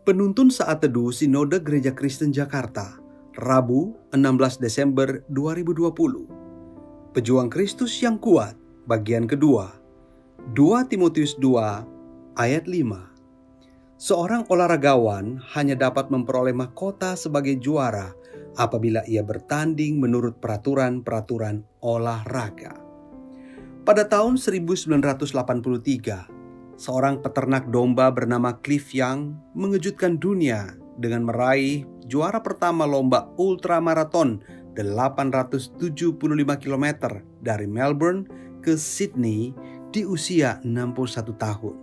Penuntun Saat Teduh Sinode Gereja Kristen Jakarta, Rabu 16 Desember 2020. Pejuang Kristus yang kuat, bagian kedua. 2 Timotius 2 ayat 5. Seorang olahragawan hanya dapat memperoleh mahkota sebagai juara apabila ia bertanding menurut peraturan-peraturan olahraga. Pada tahun 1983, seorang peternak domba bernama Cliff Young mengejutkan dunia dengan meraih juara pertama lomba ultramaraton 875 km dari Melbourne ke Sydney di usia 61 tahun.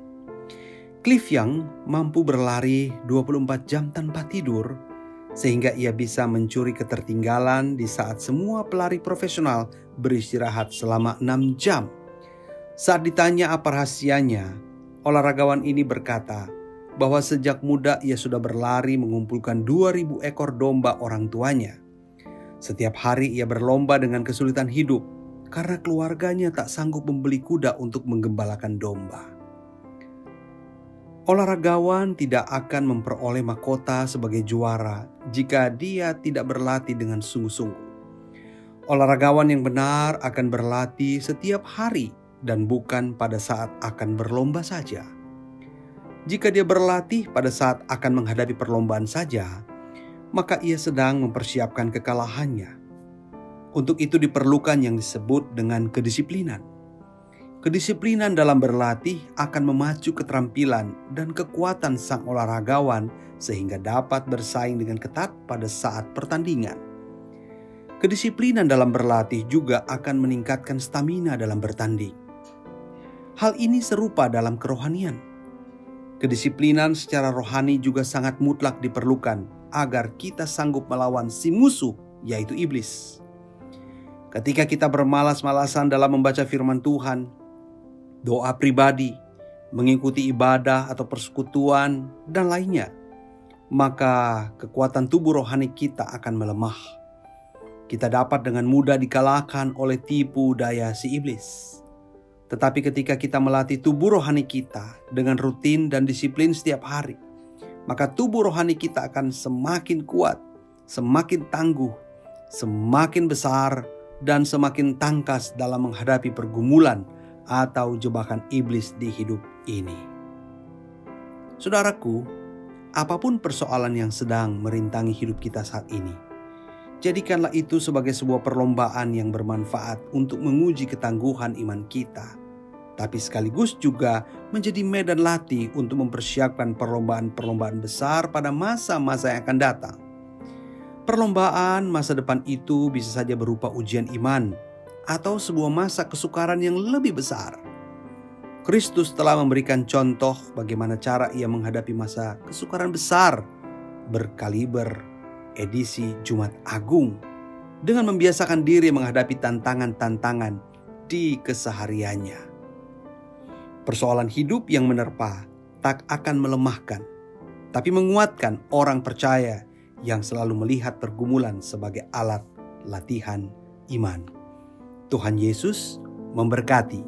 Cliff Young mampu berlari 24 jam tanpa tidur, sehingga ia bisa mencuri ketertinggalan di saat semua pelari profesional beristirahat selama 6 jam. Saat ditanya apa rahasianya, olahragawan ini berkata bahwa sejak muda ia sudah berlari mengumpulkan 2.000 ekor domba orang tuanya. Setiap hari ia berlomba dengan kesulitan hidup karena keluarganya tak sanggup membeli kuda untuk menggembalakan domba. Olahragawan tidak akan memperoleh mahkota sebagai juara jika dia tidak berlatih dengan sungguh-sungguh. Olahragawan yang benar akan berlatih setiap hari dan bukan pada saat akan berlomba saja. Jika dia berlatih pada saat akan menghadapi perlombaan saja, maka ia sedang mempersiapkan kekalahannya. Untuk itu diperlukan yang disebut dengan kedisiplinan. Kedisiplinan dalam berlatih akan memacu keterampilan dan kekuatan sang olahragawan sehingga dapat bersaing dengan ketat pada saat pertandingan. Kedisiplinan dalam berlatih juga akan meningkatkan stamina dalam bertanding. Hal ini serupa dalam kerohanian. Kedisiplinan secara rohani juga sangat mutlak diperlukan agar kita sanggup melawan si musuh, yaitu iblis. Ketika kita bermalas-malasan dalam membaca firman Tuhan, doa pribadi, mengikuti ibadah atau persekutuan, dan lainnya, maka kekuatan tubuh rohani kita akan melemah. Kita dapat dengan mudah dikalahkan oleh tipu daya si iblis. Tetapi ketika kita melatih tubuh rohani kita dengan rutin dan disiplin setiap hari, maka tubuh rohani kita akan semakin kuat, semakin tangguh, semakin besar, dan semakin tangkas dalam menghadapi pergumulan atau jebakan iblis di hidup ini. Saudaraku, apapun persoalan yang sedang merintangi hidup kita saat ini, jadikanlah itu sebagai sebuah perlombaan yang bermanfaat untuk menguji ketangguhan iman kita, tapi sekaligus juga menjadi medan latih untuk mempersiapkan perlombaan-perlombaan besar pada masa-masa yang akan datang. Perlombaan masa depan itu bisa saja berupa ujian iman atau sebuah masa kesukaran yang lebih besar. Kristus telah memberikan contoh bagaimana cara ia menghadapi masa kesukaran besar berkaliber edisi Jumat Agung dengan membiasakan diri menghadapi tantangan-tantangan di kesehariannya. Persoalan hidup yang menerpa tak akan melemahkan, tapi menguatkan orang percaya yang selalu melihat pergumulan sebagai alat latihan iman. Tuhan Yesus memberkati.